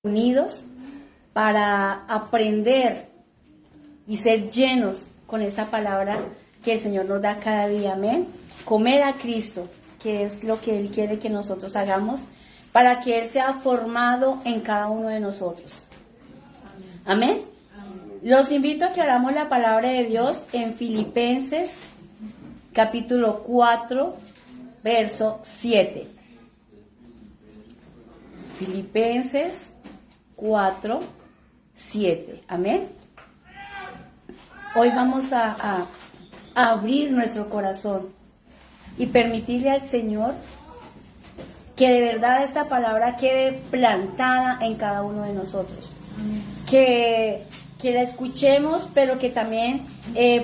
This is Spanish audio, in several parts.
unidos para aprender y ser llenos con esa palabra que el Señor nos da cada día, amén. Comer a Cristo, que es lo que Él quiere que nosotros hagamos, para que Él sea formado en cada uno de nosotros. Amén. Los invito a que hagamos la palabra de Dios en Filipenses, capítulo 4, verso 7. Filipenses 4, 7. Amén. Hoy vamos a abrir nuestro corazón y permitirle al Señor que de verdad esta palabra quede plantada en cada uno de nosotros. Que la escuchemos, pero que también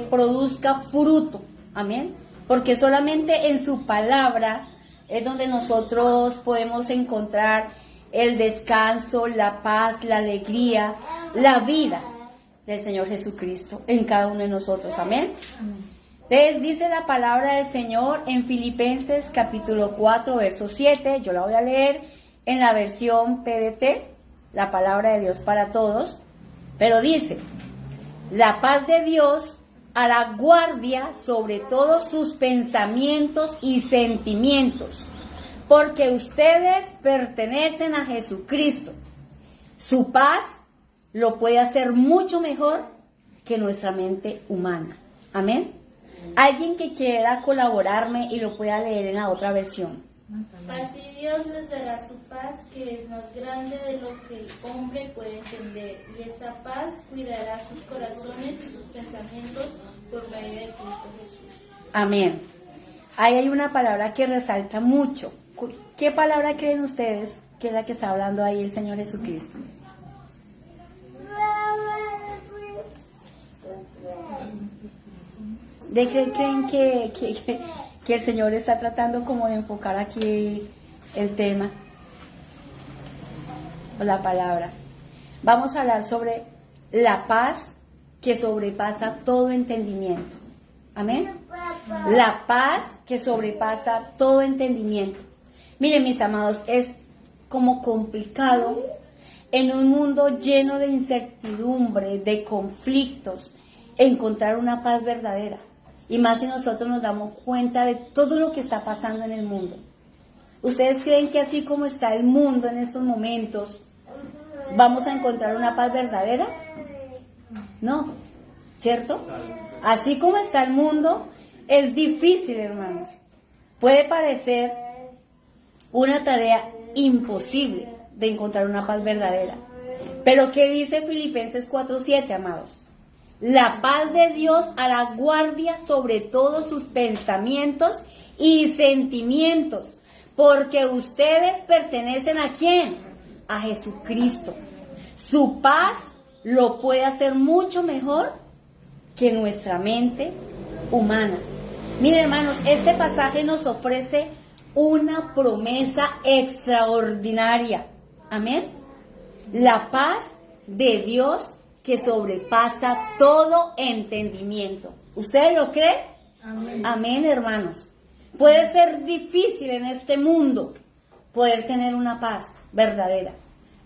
produzca fruto. Amén. Porque solamente en su palabra es donde nosotros podemos encontrar el descanso, la paz, la alegría, la vida del Señor Jesucristo en cada uno de nosotros. Amén. Entonces dice la palabra del Señor en Filipenses capítulo 4, verso 7. Yo la voy a leer en la versión PDT, la palabra de Dios para todos. Pero dice: la paz de Dios hará guardia sobre todos sus pensamientos y sentimientos, porque ustedes pertenecen a Jesucristo. Su paz lo puede hacer mucho mejor que nuestra mente humana. Amén. Alguien que quiera colaborarme y lo pueda leer en la otra versión. Así Dios les dará su paz, que es más grande de lo que el hombre puede entender, y esta paz cuidará sus corazones y sus pensamientos por medio de Cristo Jesús. Amén. Ahí hay una palabra que resalta mucho. ¿Qué palabra creen ustedes que es la que está hablando ahí el Señor Jesucristo? ¿De qué creen que el Señor está tratando como de enfocar aquí el tema o la palabra? Vamos a hablar sobre la paz que sobrepasa todo entendimiento. Amén. La paz que sobrepasa todo entendimiento. Miren, mis amados, es como complicado en un mundo lleno de incertidumbre, de conflictos, encontrar una paz verdadera. Y más si nosotros nos damos cuenta de todo lo que está pasando en el mundo. ¿Ustedes creen que así como está el mundo en estos momentos, vamos a encontrar una paz verdadera? No, ¿cierto? Así como está el mundo, es difícil, hermanos. Puede parecer una tarea imposible de encontrar una paz verdadera. Pero ¿qué dice Filipenses 4:7, amados? La paz de Dios hará guardia sobre todos sus pensamientos y sentimientos, porque ustedes pertenecen ¿a quién? A Jesucristo. Su paz lo puede hacer mucho mejor que nuestra mente humana. Miren, hermanos, este pasaje nos ofrece una promesa extraordinaria. Amén. La paz de Dios que sobrepasa todo entendimiento. ¿Ustedes lo creen? Amén. Amén, hermanos. Puede ser difícil en este mundo poder tener una paz verdadera,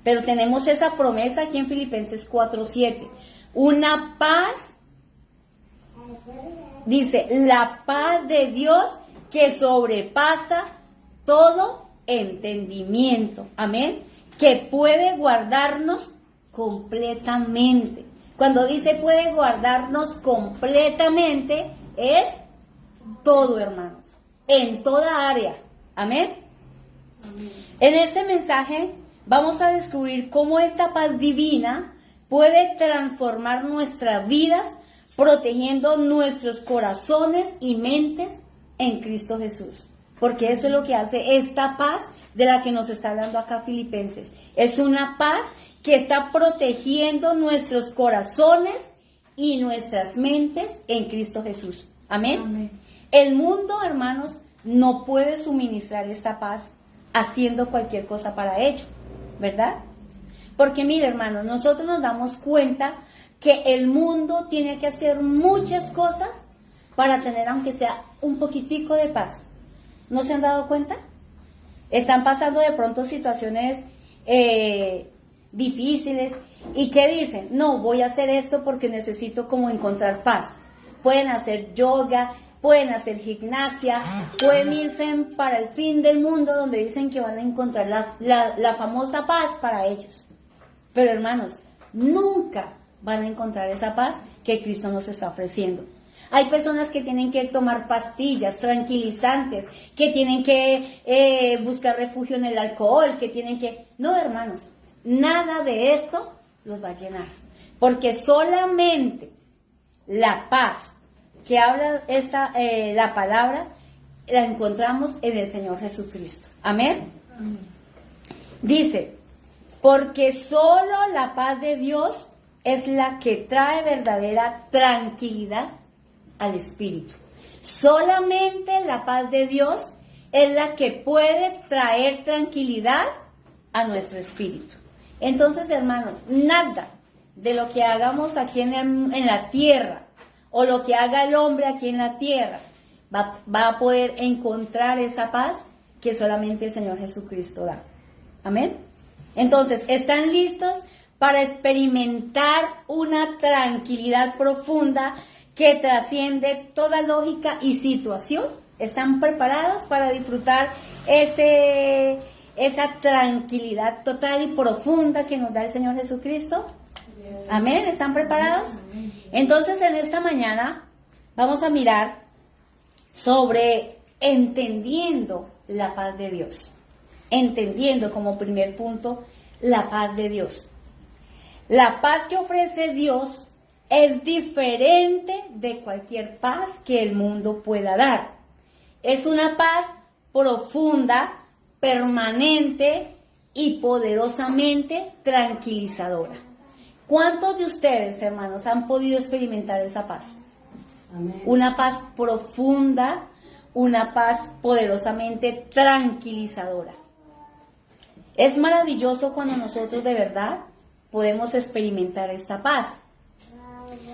pero tenemos esa promesa aquí en Filipenses 4:7. Una paz, dice, la paz de Dios que sobrepasa todo entendimiento. Amén. Que puede guardarnos completamente. Cuando dice puede guardarnos completamente, es todo, hermanos, en toda área. Amén. Amén. En este mensaje vamos a descubrir cómo esta paz divina puede transformar nuestras vidas, protegiendo nuestros corazones y mentes en Cristo Jesús. Porque eso es lo que hace esta paz de la que nos está hablando acá Filipenses. Es una paz que está protegiendo nuestros corazones y nuestras mentes en Cristo Jesús. Amén. Amén. El mundo, hermanos, no puede suministrar esta paz haciendo cualquier cosa para ello, ¿verdad? Porque mire, hermanos, nosotros nos damos cuenta que el mundo tiene que hacer muchas cosas para tener, aunque sea un poquitico de paz. ¿No se han dado cuenta? Están pasando de pronto situaciones difíciles y que dicen, no, voy a hacer esto porque necesito como encontrar paz. Pueden hacer yoga, pueden hacer gimnasia, pueden irse para el fin del mundo donde dicen que van a encontrar la famosa paz para ellos. Pero hermanos, nunca van a encontrar esa paz que Cristo nos está ofreciendo. Hay personas que tienen que tomar pastillas tranquilizantes, que tienen que buscar refugio en el alcohol, que tienen que... No, hermanos, nada de esto los va a llenar. Porque solamente la paz que habla la palabra, la encontramos en el Señor Jesucristo. Amén. Amén. Dice, porque solo la paz de Dios es la que trae verdadera tranquilidad al espíritu. Solamente la paz de Dios es la que puede traer tranquilidad a nuestro espíritu. Entonces, hermanos, nada de lo que hagamos aquí en la tierra o lo que haga el hombre aquí en la tierra va a poder encontrar esa paz que solamente el Señor Jesucristo da. Amén. Entonces, ¿están listos para experimentar una tranquilidad profunda que trasciende toda lógica y situación? ¿Están preparados para disfrutar esa tranquilidad total y profunda que nos da el Señor Jesucristo? Amén. ¿Están preparados? Entonces, en esta mañana vamos a mirar sobre entendiendo la paz de Dios. Entendiendo como primer punto la paz de Dios. La paz que ofrece Dios es diferente de cualquier paz que el mundo pueda dar. Es una paz profunda, permanente y poderosamente tranquilizadora. ¿Cuántos de ustedes, hermanos, han podido experimentar esa paz? Amén. Una paz profunda, una paz poderosamente tranquilizadora. Es maravilloso cuando nosotros de verdad podemos experimentar esta paz.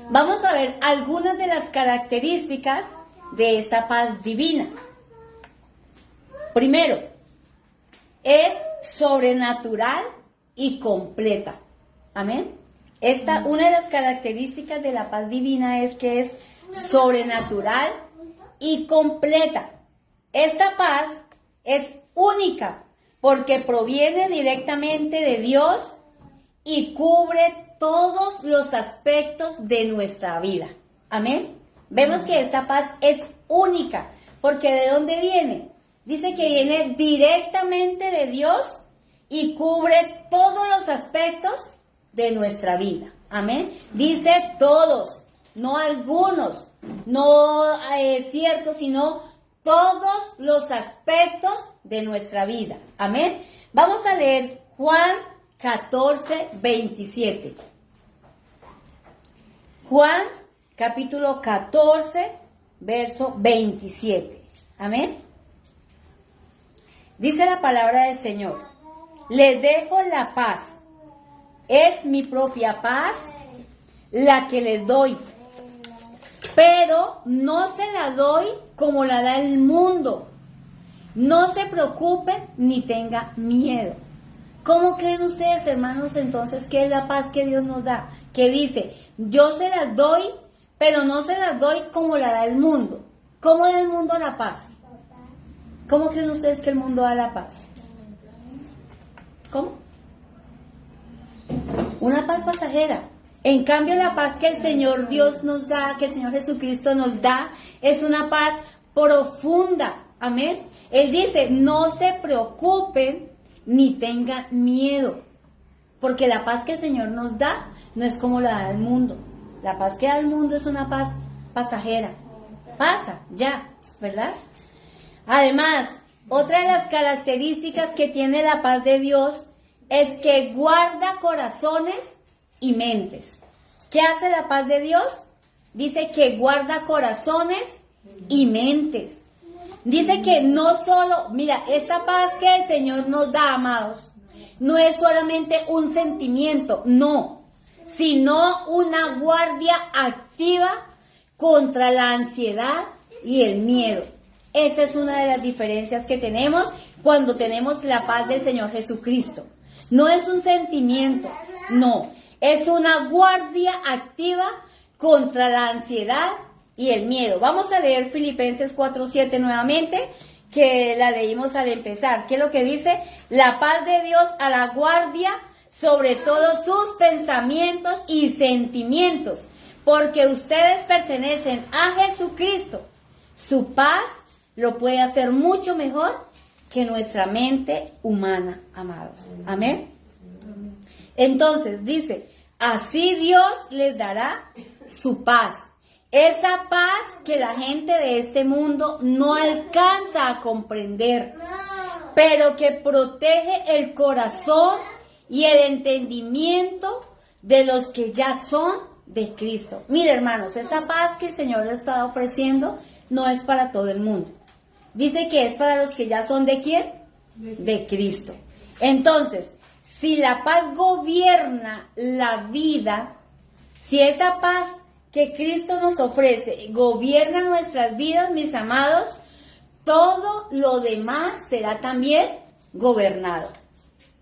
Vamos a ver algunas de las características de esta paz divina. Primero, es sobrenatural y completa. Amén. Una de las características de la paz divina es que es sobrenatural y completa. Esta paz es única porque proviene directamente de Dios y cubre todos los aspectos de nuestra vida. Amén. Vemos que esta paz es única, porque ¿de dónde viene? Dice que viene directamente de Dios y cubre todos los aspectos de nuestra vida. Amén. Dice todos, no algunos, no ciertos, sino todos los aspectos de nuestra vida. Amén. Vamos a leer Juan 14, 27. Juan, capítulo 14, verso 27. Amén. Dice la palabra del Señor: les dejo la paz. Es mi propia paz la que les doy. Pero no se la doy como la da el mundo. No se preocupen ni tengan miedo. ¿Cómo creen ustedes, hermanos, entonces, que es la paz que Dios nos da? Que dice, yo se las doy, pero no se las doy como la da el mundo. ¿Cómo da el mundo la paz? ¿Cómo creen ustedes que el mundo da la paz? ¿Cómo? Una paz pasajera. En cambio, la paz que el Señor Dios nos da, que el Señor Jesucristo nos da, es una paz profunda. Amén. Él dice, no se preocupen ni tengan miedo, porque la paz que el Señor nos da no es como la da el mundo. La paz que da el mundo es una paz pasajera. Pasa, ya, ¿verdad? Además, otra de las características que tiene la paz de Dios es que guarda corazones y mentes. ¿Qué hace la paz de Dios? Dice que guarda corazones y mentes. Dice que no solo, mira, esta paz que el Señor nos da, amados, no es solamente un sentimiento, no, sino una guardia activa contra la ansiedad y el miedo. Esa es una de las diferencias que tenemos cuando tenemos la paz del Señor Jesucristo. No es un sentimiento, no. Es una guardia activa contra la ansiedad y el miedo. Vamos a leer Filipenses 4:7 nuevamente, que la leímos al empezar. ¿Qué es lo que dice? La paz de Dios a la guardia sobre todos sus pensamientos y sentimientos, porque ustedes pertenecen a Jesucristo. Su paz lo puede hacer mucho mejor que nuestra mente humana, amados. Amén. Entonces dice, así Dios les dará su paz. Esa paz que la gente de este mundo no alcanza a comprender, pero que protege el corazón y el entendimiento de los que ya son de Cristo. Mire, hermanos, esa paz que el Señor les está ofreciendo no es para todo el mundo. Dice que es para los que ya son ¿de quién? De Cristo. Entonces, si la paz gobierna la vida, si esa paz que Cristo nos ofrece gobierna nuestras vidas, mis amados, todo lo demás será también gobernado.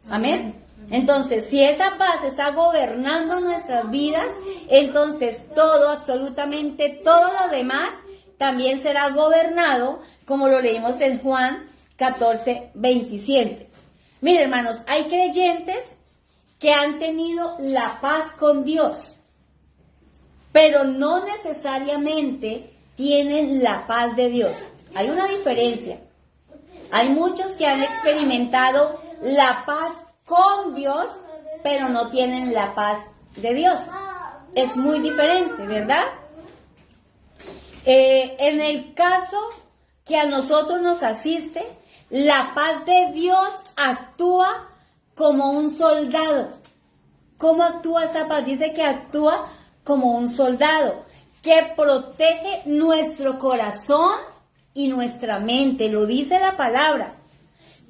Amén. Entonces, si esa paz está gobernando nuestras vidas, entonces todo, absolutamente todo lo demás también será gobernado, como lo leímos en Juan 14:27. Miren, hermanos, hay creyentes que han tenido la paz con Dios, pero no necesariamente tienen la paz de Dios. Hay una diferencia. Hay muchos que han experimentado la paz con Dios, pero no tienen la paz de Dios. Es muy diferente, ¿verdad? En el caso que a nosotros nos asiste, la paz de Dios actúa como un soldado. ¿Cómo actúa esa paz? Dice que actúa como un soldado que protege nuestro corazón y nuestra mente. Lo dice la palabra.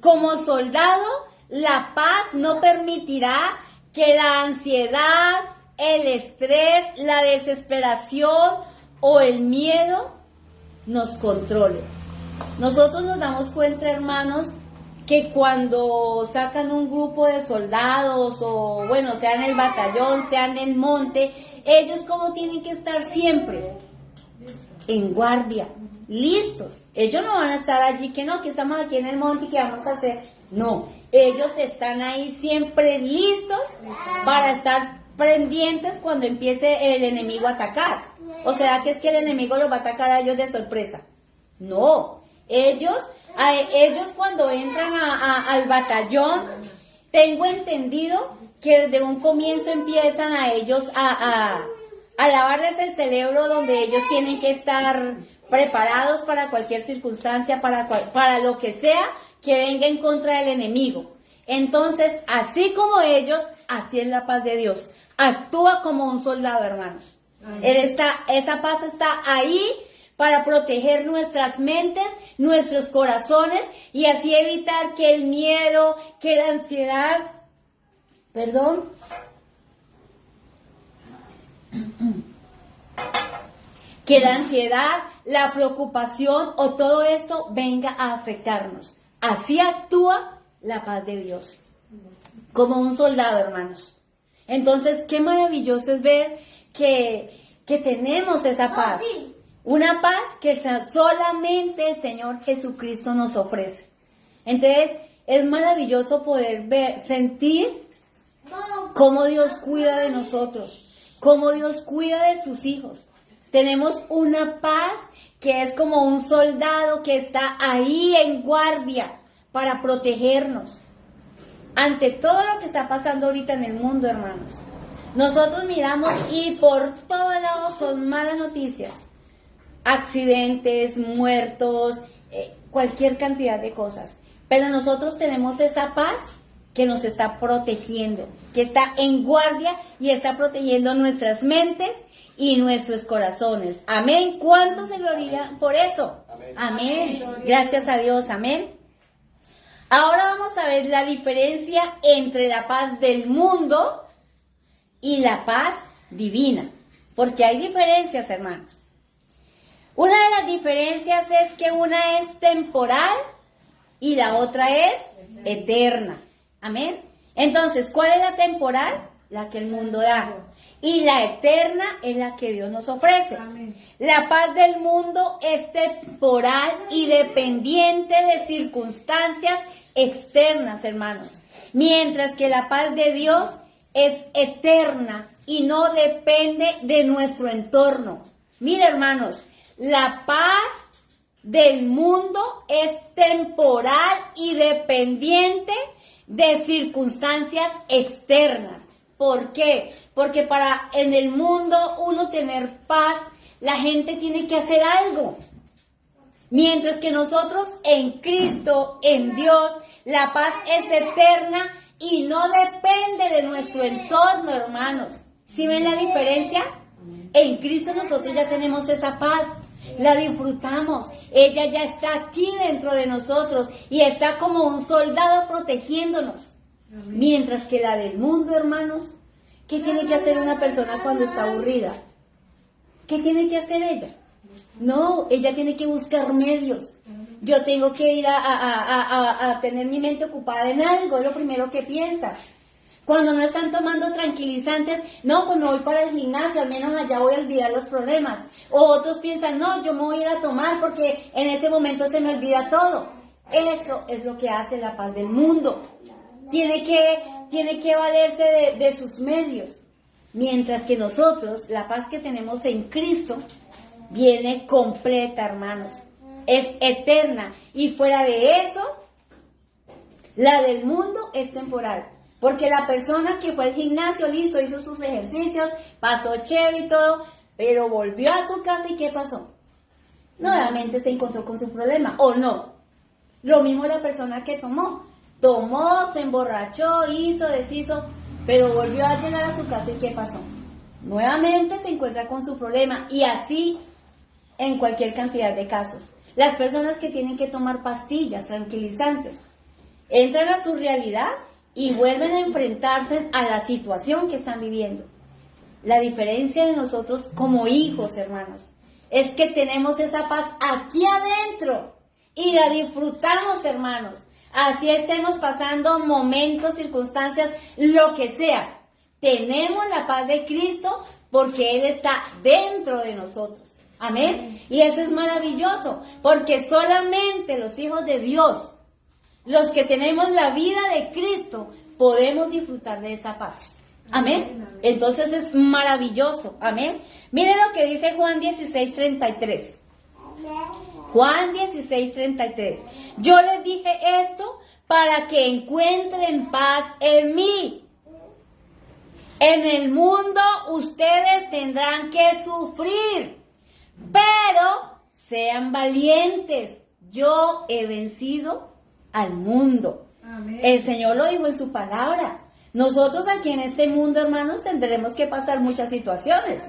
Como soldado, la paz no permitirá que la ansiedad, el estrés, la desesperación o el miedo nos controle. Nosotros nos damos cuenta, hermanos, que cuando sacan un grupo de soldados o bueno, sea en el batallón, sea en el monte, ellos como tienen que estar siempre en guardia, listos. Ellos no van a estar allí que no, que estamos aquí en el monte y que vamos a hacer. No, ellos están ahí siempre listos para estar pendientes cuando empiece el enemigo a atacar. ¿O será que es que el enemigo los va a atacar a ellos de sorpresa? No, ellos cuando entran al batallón, tengo entendido que desde un comienzo empiezan a ellos a lavarles el cerebro, donde ellos tienen que estar preparados para cualquier circunstancia, para lo que sea que venga en contra del enemigo. Entonces, así como ellos, así es la paz de Dios. Actúa como un soldado, hermanos. Esa paz está ahí para proteger nuestras mentes, nuestros corazones y así evitar que el miedo, que la ansiedad, que la ansiedad, la preocupación o todo esto venga a afectarnos. Así actúa la paz de Dios, como un soldado, hermanos. Entonces, qué maravilloso es ver que tenemos esa paz. Una paz que solamente el Señor Jesucristo nos ofrece. Entonces, es maravilloso poder ver, sentir cómo Dios cuida de nosotros, cómo Dios cuida de sus hijos. Tenemos una paz que es como un soldado que está ahí en guardia para protegernos ante todo lo que está pasando ahorita en el mundo, hermanos. Nosotros miramos y por todos lados son malas noticias. Accidentes, muertos, cualquier cantidad de cosas. Pero nosotros tenemos esa paz que nos está protegiendo, que está en guardia y está protegiendo nuestras mentes y nuestros corazones. Amén. ¿Cuántos se glorifican por eso? Amén. Gracias a Dios. Amén. Ahora vamos a ver la diferencia entre la paz del mundo y la paz divina. Porque hay diferencias, hermanos. Una de las diferencias es que una es temporal y la otra es eterna. Amén. Entonces, ¿cuál es la temporal? La que el mundo da. Y la eterna es la que Dios nos ofrece. Amén. La paz del mundo es temporal y dependiente de circunstancias externas, hermanos. Mientras que la paz de Dios es eterna y no depende de nuestro entorno. Mira, hermanos, la paz del mundo es temporal y dependiente de circunstancias externas. ¿Por qué? Porque para en el mundo uno tener paz, la gente tiene que hacer algo. Mientras que nosotros en Cristo, en Dios, la paz es eterna y no depende de nuestro entorno, hermanos. ¿Sí ven la diferencia? En Cristo nosotros ya tenemos esa paz, la disfrutamos. Ella ya está aquí dentro de nosotros y está como un soldado protegiéndonos. Mientras que la del mundo, hermanos, ¿qué tiene que hacer una persona cuando está aburrida? ¿Qué tiene que hacer ella? No, ella tiene que buscar medios. Yo tengo que ir a tener mi mente ocupada en algo, es lo primero que piensa. Cuando no están tomando tranquilizantes, no, pues me voy para el gimnasio, al menos allá voy a olvidar los problemas. O otros piensan, no, yo me voy a ir a tomar porque en ese momento se me olvida todo. Eso es lo que hace la paz del mundo. Tiene que valerse de sus medios. Mientras que nosotros, la paz que tenemos en Cristo, viene completa, hermanos. Es eterna. Y fuera de eso, la del mundo es temporal. Porque la persona que fue al gimnasio, listo, hizo sus ejercicios, pasó chévere y todo, pero volvió a su casa y ¿qué pasó? Nuevamente se encontró con su problema, ¿o no? Lo mismo la persona que tomó, se emborrachó, hizo, deshizo, pero volvió a llegar a su casa y ¿qué pasó? Nuevamente se encuentra con su problema y así en cualquier cantidad de casos. Las personas que tienen que tomar pastillas tranquilizantes entran a su realidad y vuelven a enfrentarse a la situación que están viviendo. La diferencia de nosotros como hijos, hermanos, es que tenemos esa paz aquí adentro y la disfrutamos, hermanos. Así estemos pasando momentos, circunstancias, lo que sea. Tenemos la paz de Cristo porque Él está dentro de nosotros. Amén. Y eso es maravilloso, porque solamente los hijos de Dios, los que tenemos la vida de Cristo, podemos disfrutar de esa paz. Amén. Entonces es maravilloso. Amén. Miren lo que dice Juan 16:33. Juan 16:33. Yo les dije esto para que encuentren paz en mí. En el mundo ustedes tendrán que sufrir, pero sean valientes. Yo he vencido al mundo. Amén. El Señor lo dijo en su palabra. Nosotros aquí en este mundo, hermanos, tendremos que pasar muchas situaciones.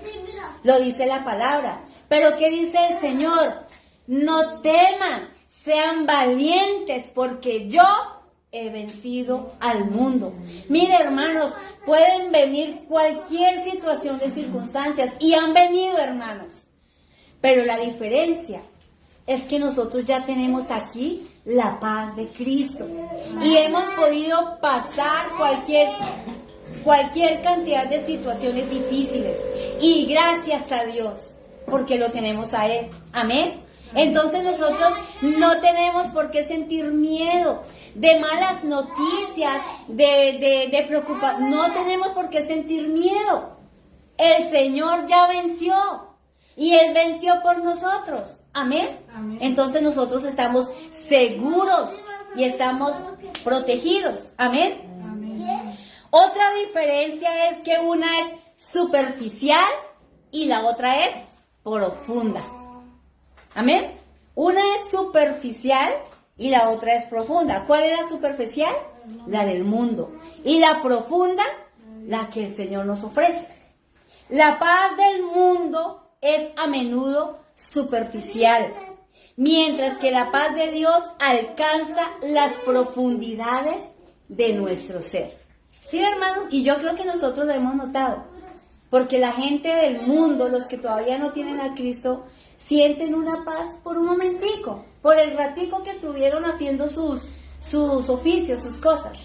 Lo dice la palabra. Pero ¿qué dice el Señor? No teman, sean valientes, porque yo he vencido al mundo. Mire, hermanos, pueden venir cualquier situación de circunstancias, y han venido, hermanos. Pero la diferencia es que nosotros ya tenemos aquí la paz de Cristo y hemos podido pasar cualquier cantidad de situaciones difíciles, y gracias a Dios porque lo tenemos a Él. Amén. Entonces nosotros no tenemos por qué sentir miedo de malas noticias, de preocupación. No tenemos por qué sentir miedo. El Señor ya venció y Él venció por nosotros. Amén. Amén. Entonces nosotros estamos seguros y estamos protegidos. Amén. Amén. Otra diferencia es que una es superficial y la otra es profunda. Amén. Una es superficial y la otra es profunda. ¿Cuál es la superficial? La del mundo. Y la profunda, la que el Señor nos ofrece. La paz del mundo es a menudo superficial, mientras que la paz de Dios alcanza las profundidades de nuestro ser. ¿Sí, hermanos? Y yo creo que nosotros lo hemos notado, porque la gente del mundo, los que todavía no tienen a Cristo, sienten una paz por un momentico, por el ratico que estuvieron haciendo sus oficios, sus cosas.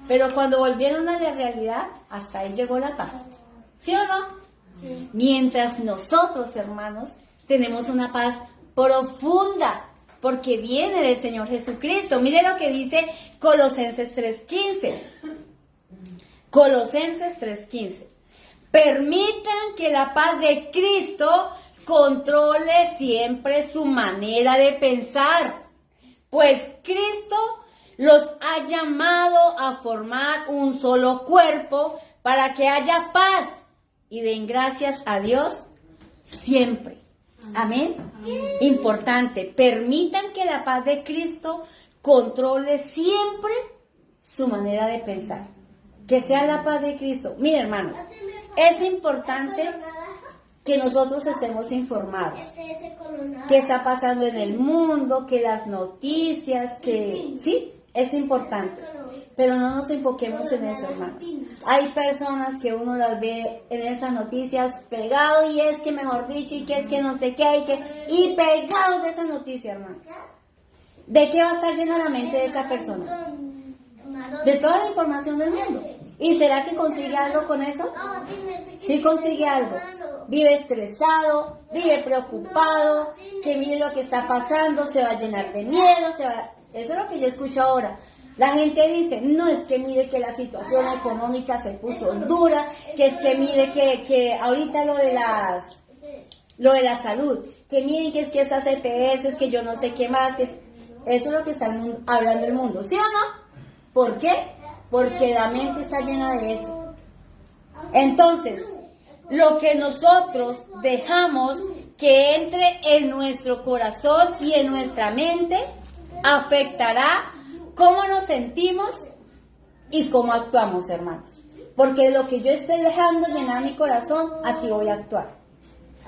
Pero cuando volvieron a la realidad, hasta ahí llegó la paz. ¿Sí o no? Sí. Mientras nosotros, hermanos, tenemos una paz profunda, porque viene del Señor Jesucristo. Mire lo que dice Colosenses 3:15. Colosenses 3:15. Permitan que la paz de Cristo controle siempre su manera de pensar, pues Cristo los ha llamado a formar un solo cuerpo para que haya paz y den gracias a Dios siempre. Amén. Importante, permitan que la paz de Cristo controle siempre su manera de pensar. Que sea la paz de Cristo. Miren, hermanos, es importante que nosotros estemos informados. ¿Qué está pasando en el mundo? Que las noticias, que... Sí, es importante. Pero no nos enfoquemos en eso, hermanos. Hay personas que uno las ve en esas noticias pegado y es que mejor dicho y que es que no sé qué y pegados de esa noticia, hermanos. ¿De qué va a estar llena la mente de esa persona? De toda la información del mundo. ¿Y será que consigue algo con eso? Sí consigue algo. Vive estresado, vive preocupado, que mire lo que está pasando, se va a llenar de miedo, Eso es lo que yo escucho ahora. La gente dice, no, es que mire que la situación económica se puso dura, que es que mire que ahorita lo de la salud, que miren que es que esas EPS, que yo no sé qué más, eso es lo que está hablando el mundo, ¿sí o no? ¿Por qué? Porque la mente está llena de eso. Entonces, lo que nosotros dejamos que entre en nuestro corazón y en nuestra mente afectará cómo nos sentimos y cómo actuamos, hermanos. Porque lo que yo esté dejando llenar mi corazón, así voy a actuar.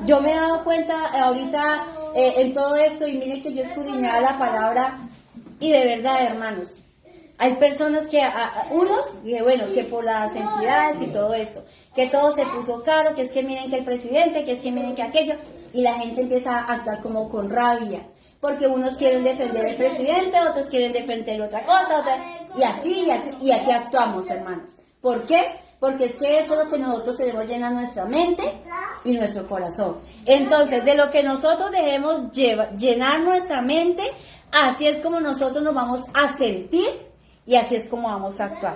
Yo me he dado cuenta ahorita en todo esto, y miren que yo escudriñaba la palabra, y de verdad, hermanos, hay personas que, que por las entidades y todo esto, que todo se puso caro, que es que miren que el presidente, que es que miren que aquello, y la gente empieza a actuar como con rabia. Porque unos quieren defender al presidente, otros quieren defender otra cosa, y así actuamos, hermanos. ¿Por qué? Porque es que eso es lo que nosotros tenemos llenar nuestra mente y nuestro corazón. Entonces, de lo que nosotros dejemos llenar nuestra mente, así es como nosotros nos vamos a sentir y así es como vamos a actuar.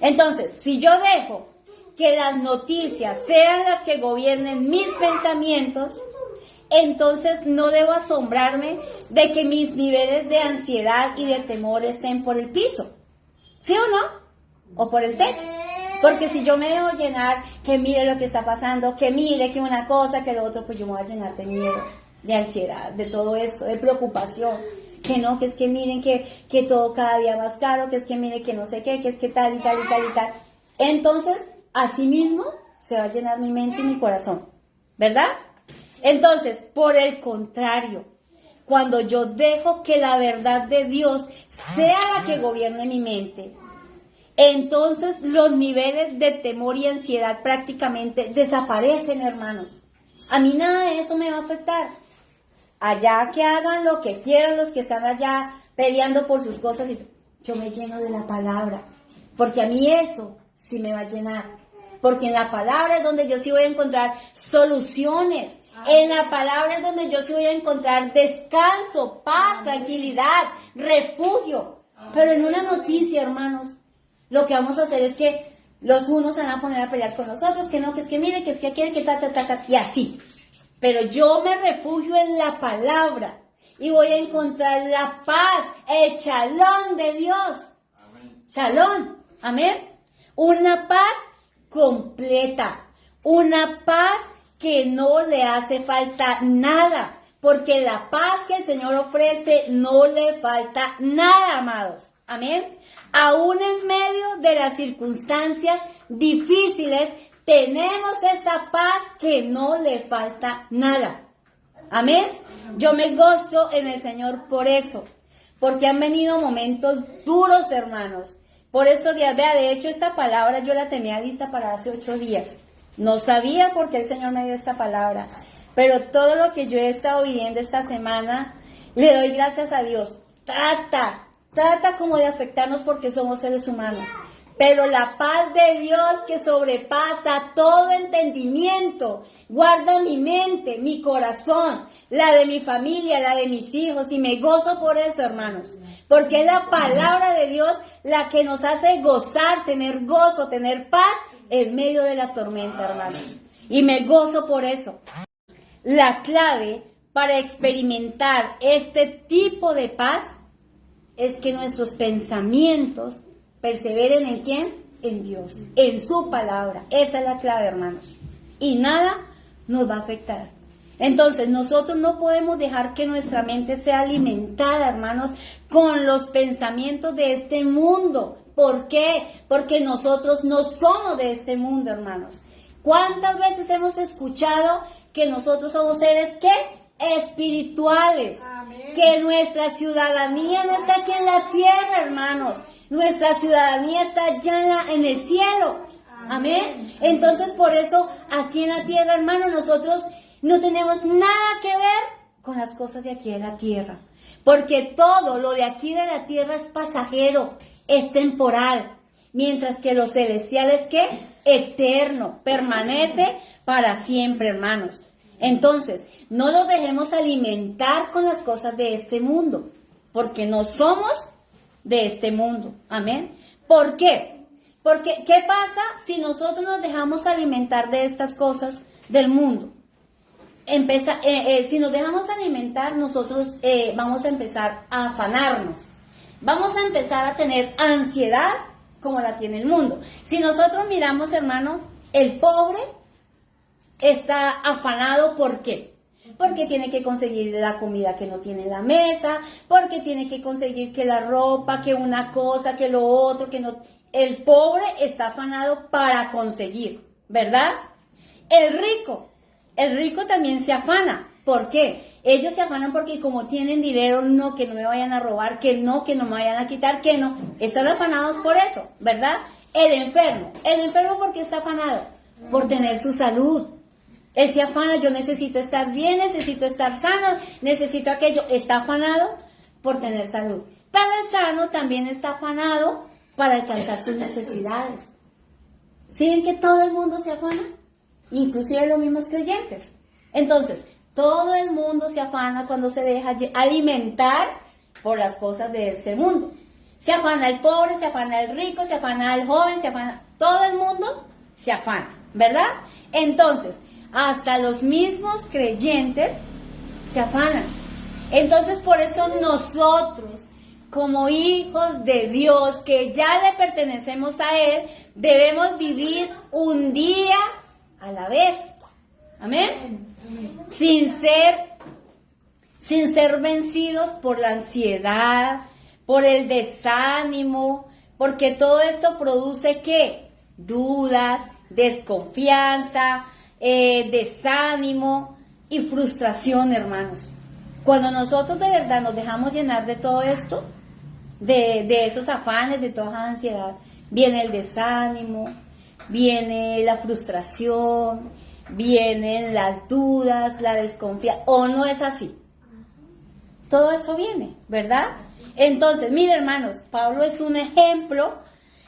Entonces, si yo dejo que las noticias sean las que gobiernen mis pensamientos, entonces no debo asombrarme de que mis niveles de ansiedad y de temor estén por el piso. ¿Sí o no? O por el techo. Porque si yo me dejo llenar, que mire lo que está pasando, que mire que una cosa, que lo otro, pues yo me voy a llenar de miedo, de ansiedad, de todo esto, de preocupación. Que no, que es que miren que todo cada día más caro, que es que mire que no sé qué, que es que tal y tal y tal y tal. Entonces, así mismo se va a llenar mi mente y mi corazón. ¿Verdad? Entonces, por el contrario, cuando yo dejo que la verdad de Dios sea la que gobierne mi mente, entonces los niveles de temor y ansiedad prácticamente desaparecen, hermanos. A mí nada de eso me va a afectar. Allá que hagan lo que quieran los que están allá peleando por sus cosas, y yo me lleno de la palabra, porque a mí eso sí me va a llenar. Porque en la palabra es donde yo sí voy a encontrar soluciones. En la palabra es donde yo sí voy a encontrar descanso, paz, tranquilidad, refugio. Pero en una noticia, hermanos, lo que vamos a hacer es que los unos se van a poner a pelear con los otros, que no, que es que mire, que es que quiere, que y así. Pero yo me refugio en la palabra y voy a encontrar la paz, el shalom de Dios. Amén. Shalom, amén. Una paz completa, una paz que no le hace falta nada, porque la paz que el Señor ofrece no le falta nada, amados. Amén. Aún en medio de las circunstancias difíciles, tenemos esa paz que no le falta nada. Amén. Yo me gozo en el Señor por eso, porque han venido momentos duros, hermanos. Por estos días, vea, de hecho esta palabra yo la tenía lista para hace 8 días. No sabía por qué el Señor me dio esta palabra, pero todo lo que yo he estado viviendo esta semana, le doy gracias a Dios. Trata como de afectarnos porque somos seres humanos. Pero la paz de Dios que sobrepasa todo entendimiento, guarda mi mente, mi corazón, la de mi familia, la de mis hijos, y me gozo por eso, hermanos, porque es la palabra de Dios la que nos hace gozar, tener gozo, tener paz en medio de la tormenta, hermanos, y me gozo por eso. La clave para experimentar este tipo de paz es que nuestros pensamientos perseveren ¿en quién? En Dios, en su palabra. Esa es la clave, hermanos. Y nada nos va a afectar. Entonces, nosotros no podemos dejar que nuestra mente sea alimentada, hermanos, con los pensamientos de este mundo. ¿Por qué? Porque nosotros no somos de este mundo, hermanos. ¿Cuántas veces hemos escuchado que nosotros somos seres, ¿qué? Espirituales. Amén. Que nuestra ciudadanía no está aquí en la tierra, hermanos. Nuestra ciudadanía está allá en el cielo. Amén. Entonces, por eso, aquí en la tierra, hermanos, nosotros no tenemos nada que ver con las cosas de aquí de la tierra. Porque todo lo de aquí de la tierra es pasajero, es temporal. Mientras que lo celestial es ¿qué? Eterno, permanece para siempre, hermanos. Entonces, no nos dejemos alimentar con las cosas de este mundo, porque no somos de este mundo. Amén. ¿Por qué? Porque, ¿qué pasa si nosotros nos dejamos alimentar de estas cosas del mundo? Si nos dejamos alimentar, nosotros vamos a empezar a afanarnos. Vamos a empezar a tener ansiedad como la tiene el mundo. Si nosotros miramos, hermano, el pobre está afanado, ¿por qué? Porque tiene que conseguir la comida que no tiene en la mesa, porque tiene que conseguir que la ropa, que una cosa, que lo otro, que no. El pobre está afanado para conseguir, ¿verdad? El rico también se afana. ¿Por qué? Ellos se afanan porque como tienen dinero, no, que no me vayan a robar, que no me vayan a quitar, que no. Están afanados por eso, ¿verdad? El enfermo ¿por qué está afanado? Por tener su salud. Él se afana, yo necesito estar bien, necesito estar sano, necesito aquello. Está afanado por tener salud. Pero el sano también está afanado para alcanzar sus necesidades. ¿Sí ven que todo el mundo se afana? Inclusive los mismos creyentes. Entonces, todo el mundo se afana cuando se deja alimentar por las cosas de este mundo. Se afana el pobre, se afana el rico, se afana el joven, se afana... Todo el mundo se afana, ¿verdad? Entonces, hasta los mismos creyentes se afanan. Entonces, por eso nosotros, como hijos de Dios, que ya le pertenecemos a Él, debemos vivir un día a la vez. Amén. Sin ser vencidos por la ansiedad, por el desánimo, porque todo esto produce ¿qué? Dudas, desconfianza, desánimo y frustración, hermanos. Cuando nosotros de verdad nos dejamos llenar de todo esto, de esos afanes, de toda esa ansiedad, viene el desánimo, viene la frustración, vienen las dudas, la desconfianza, ¿o no es así? Todo eso viene, ¿verdad? Entonces, mire, hermanos, Pablo es un ejemplo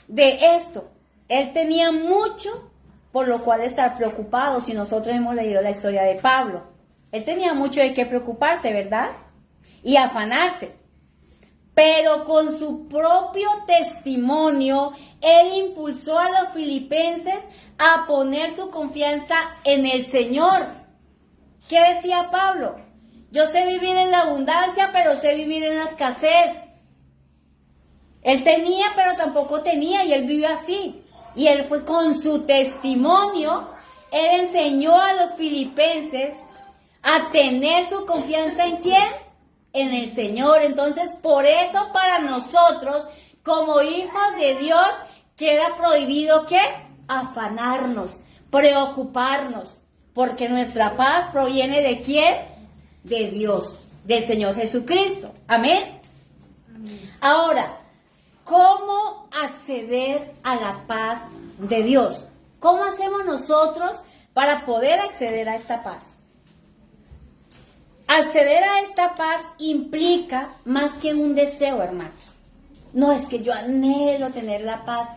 de esto. Él tenía mucho por lo cual estar preocupado. Si nosotros hemos leído la historia de Pablo, él tenía mucho de qué preocuparse, ¿verdad? Y afanarse. Pero con su propio testimonio, él impulsó a los filipenses a poner su confianza en el Señor. ¿Qué decía Pablo? Yo sé vivir en la abundancia, pero sé vivir en la escasez. Él tenía, pero tampoco tenía, y él vivió así. Y él fue con su testimonio, él enseñó a los filipenses a tener su confianza ¿en quién? En el Señor. Entonces, por eso para nosotros, como hijos de Dios, queda prohibido ¿qué? Afanarnos, preocuparnos, porque nuestra paz proviene ¿de quién? De Dios, del Señor Jesucristo. Amén. Ahora, ¿cómo acceder a la paz de Dios? ¿Cómo hacemos nosotros para poder acceder a esta paz? Acceder a esta paz implica más que un deseo, hermanos. No es que yo anhelo tener la paz.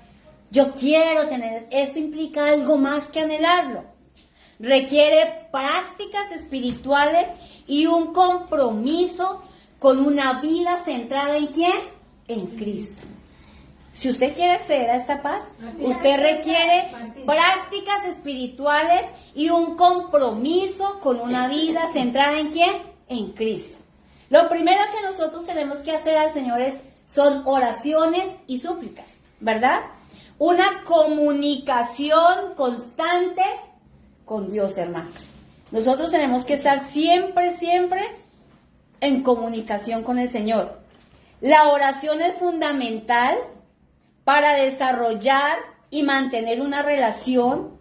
Yo quiero tener, eso implica algo más que anhelarlo. Requiere prácticas espirituales y un compromiso con una vida centrada ¿en quién? En Cristo. Si usted quiere acceder a esta paz, usted requiere prácticas espirituales y un compromiso con una vida centrada ¿en quién? En Cristo. Lo primero que nosotros tenemos que hacer al Señor son oraciones y súplicas, ¿verdad? Una comunicación constante con Dios, hermanos. Nosotros tenemos que estar siempre en comunicación con el Señor. La oración es fundamental para desarrollar y mantener una relación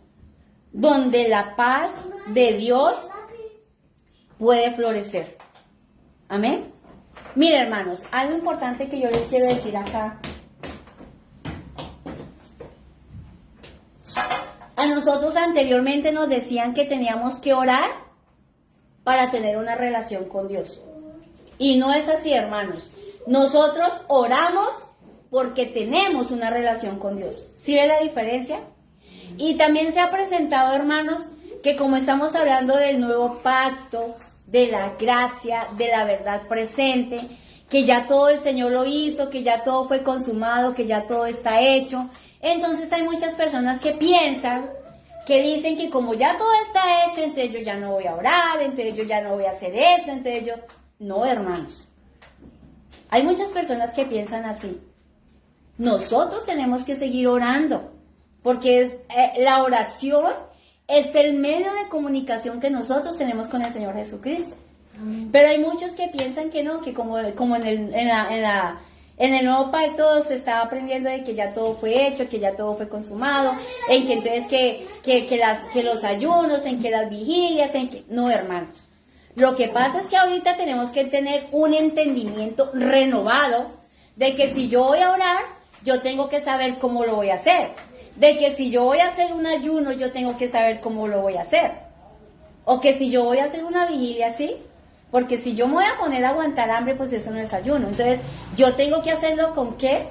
donde la paz de Dios puede florecer. Amén. Mira, hermanos, algo importante que yo les quiero decir acá. A nosotros anteriormente nos decían que teníamos que orar para tener una relación con Dios. Y no es así, hermanos. Nosotros oramos porque tenemos una relación con Dios. ¿Sí ve la diferencia? Y también se ha presentado, hermanos, que como estamos hablando del nuevo pacto, de la gracia, de la verdad presente, que ya todo el Señor lo hizo, que ya todo fue consumado, que ya todo está hecho. Entonces hay muchas personas que piensan, que dicen que como ya todo está hecho, entonces yo ya no voy a orar, entonces yo ya no voy a hacer esto, entonces yo... No, hermanos. Hay muchas personas que piensan así. Nosotros tenemos que seguir orando, porque la oración es el medio de comunicación que nosotros tenemos con el Señor Jesucristo. Pero hay muchos que piensan que no, que como en el nuevo pacto se estaba aprendiendo de que ya todo fue hecho, que ya todo fue consumado, en que entonces que los ayunos, en que las vigilias, en que... No, hermanos. Lo que pasa es que ahorita tenemos que tener un entendimiento renovado de que si yo voy a orar, yo tengo que saber cómo lo voy a hacer. De que si yo voy a hacer un ayuno, yo tengo que saber cómo lo voy a hacer. O que si yo voy a hacer una vigilia, ¿sí? Porque si yo me voy a poner a aguantar hambre, pues eso no es ayuno. Entonces, yo tengo que hacerlo ¿con qué?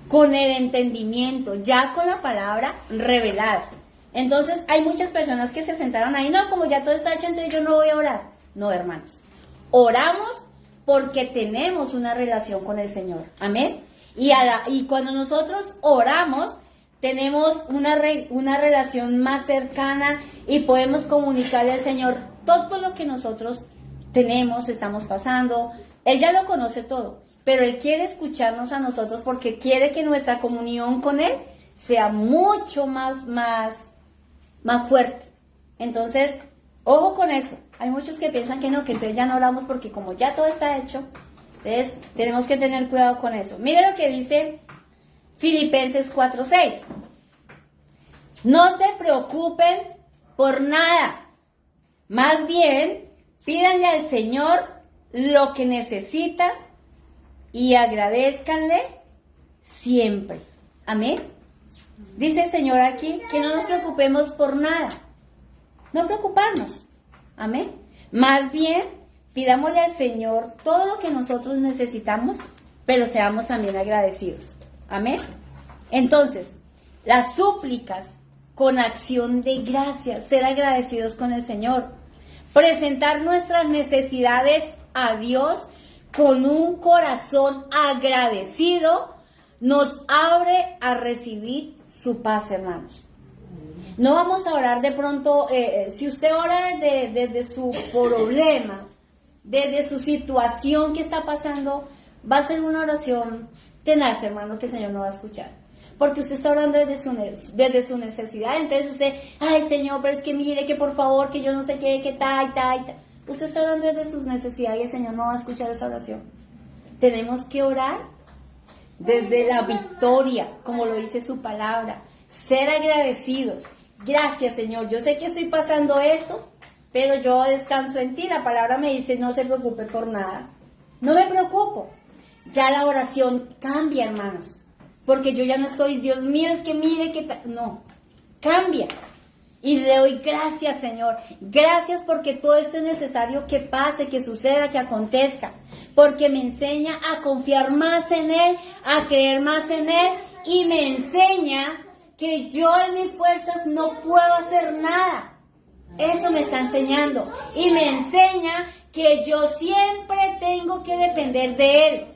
Con el entendimiento, ya con la palabra revelada. Entonces, hay muchas personas que se sentaron ahí, no, como ya todo está hecho, entonces yo no voy a orar. No, hermanos. Oramos porque tenemos una relación con el Señor. Amén. Y cuando nosotros oramos, tenemos una relación más cercana y podemos comunicarle al Señor todo lo que nosotros tenemos, estamos pasando. Él ya lo conoce todo, pero Él quiere escucharnos a nosotros porque quiere que nuestra comunión con Él sea mucho más fuerte. Entonces, ojo con eso. Hay muchos que piensan que no, que entonces ya no oramos porque como ya todo está hecho, entonces tenemos que tener cuidado con eso. Mire lo que dice Filipenses 4:6. No se preocupen por nada. Más bien, pídanle al Señor lo que necesitan y agradézcanle siempre. Amén. Dice el Señor aquí que no nos preocupemos por nada. No preocuparnos. Amén. Más bien, pidámosle al Señor todo lo que nosotros necesitamos, pero seamos también agradecidos. Amén. Entonces, las súplicas con acción de gracias, ser agradecidos con el Señor, presentar nuestras necesidades a Dios con un corazón agradecido, nos abre a recibir su paz, hermanos. No vamos a orar de pronto, si usted ora desde su problema, desde su situación que está pasando, va a ser una oración tenaz, hermano, que el Señor no va a escuchar. Porque usted está orando desde su necesidad, entonces usted, ay Señor, pero es que mire, que por favor, que yo no sé qué, que tal. Usted está orando desde sus necesidades y el Señor no va a escuchar esa oración. Tenemos que orar desde la victoria, como lo dice su palabra, ser agradecidos. Gracias, Señor. Yo sé que estoy pasando esto, pero yo descanso en ti. La palabra me dice, no se preocupe por nada. No me preocupo. Ya la oración cambia, hermanos. Porque yo ya no estoy, Dios mío, es que mire que... No, cambia. Y le doy gracias, Señor. Gracias porque todo esto es necesario que pase, que suceda, que acontezca. Porque me enseña a confiar más en Él, a creer más en Él. Y me enseña que yo en mis fuerzas no puedo hacer nada. Eso me está enseñando. Y me enseña que yo siempre tengo que depender de Él,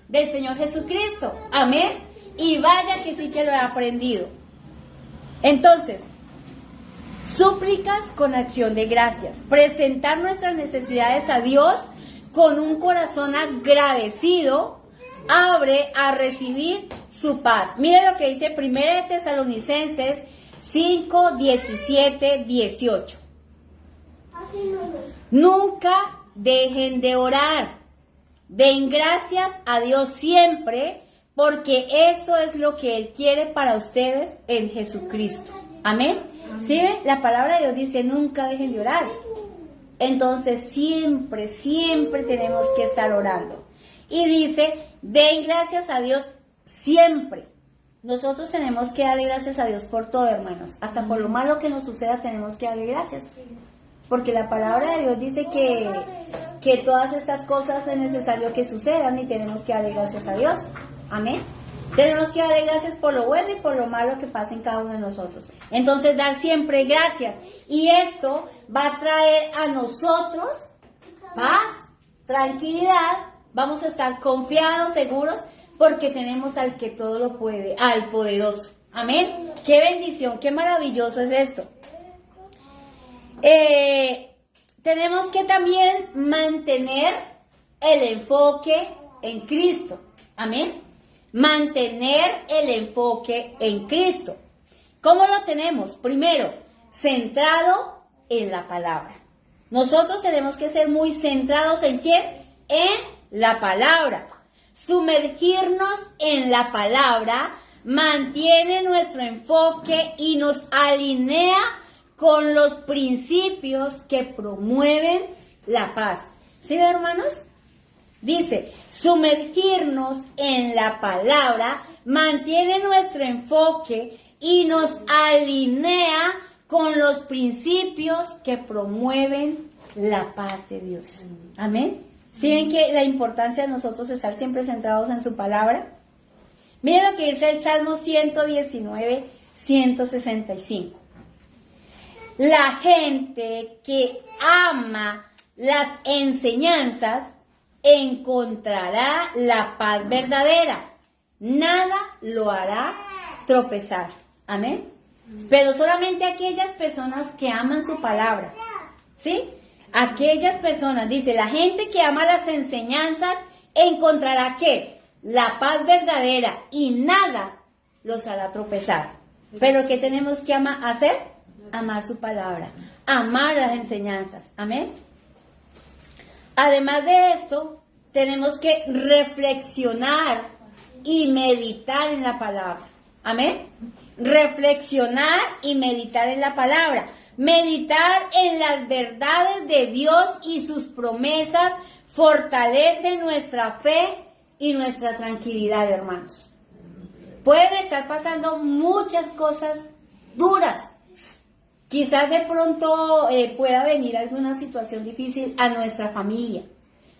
del Señor Jesucristo. Amén. Y vaya que sí que lo he aprendido. Entonces, súplicas con acción de gracias. Presentar nuestras necesidades a Dios con un corazón agradecido abre a recibir su paz. Mire lo que dice 1 Tesalonicenses 5, 17, 18. Nunca dejen de orar. Den gracias a Dios siempre, porque eso es lo que Él quiere para ustedes en Jesucristo. Amén. ¿Sí ven? La palabra de Dios dice, nunca dejen de orar. Entonces siempre, siempre tenemos que estar orando. Y dice, den gracias a Dios siempre. Nosotros tenemos que darle gracias a Dios por todo, hermanos. Hasta por lo malo que nos suceda tenemos que darle gracias. Porque la palabra de Dios dice que todas estas cosas es necesario que sucedan y tenemos que darle gracias a Dios. Amén. Tenemos que darle gracias por lo bueno y por lo malo que pasa en cada uno de nosotros. Entonces, dar siempre gracias. Y esto va a traer a nosotros paz, tranquilidad. Vamos a estar confiados, seguros, porque tenemos al que todo lo puede, al poderoso. Amén. Qué bendición, qué maravilloso es esto. Tenemos que también mantener el enfoque en Cristo. Amén. Mantener el enfoque en Cristo. ¿Cómo lo tenemos? Primero, centrado en la palabra. Nosotros tenemos que ser muy centrados ¿en quién? En la palabra. Sumergirnos en la palabra mantiene nuestro enfoque y nos alinea con los principios que promueven la paz. ¿Sí, hermanos? Dice, sumergirnos en la palabra mantiene nuestro enfoque y nos alinea con los principios que promueven la paz de Dios. Amén. ¿Sí ven que la importancia de nosotros estar siempre centrados en su palabra? Miren lo que dice el Salmo 119, 165. La gente que ama las enseñanzas encontrará la paz verdadera. Nada lo hará tropezar. Amén. Pero solamente aquellas personas que aman su palabra. ¿Sí? Aquellas personas, dice, la gente que ama las enseñanzas encontrará ¿qué? La paz verdadera y nada los hará tropezar. Pero ¿qué tenemos que hacer? Amar su palabra, amar las enseñanzas. Amén. Además de eso, tenemos que reflexionar y meditar en la palabra. Amén. Reflexionar y meditar en la palabra. Meditar en las verdades de Dios y sus promesas fortalece nuestra fe y nuestra tranquilidad, hermanos. Pueden estar pasando muchas cosas duras. Quizás de pronto pueda venir alguna situación difícil a nuestra familia.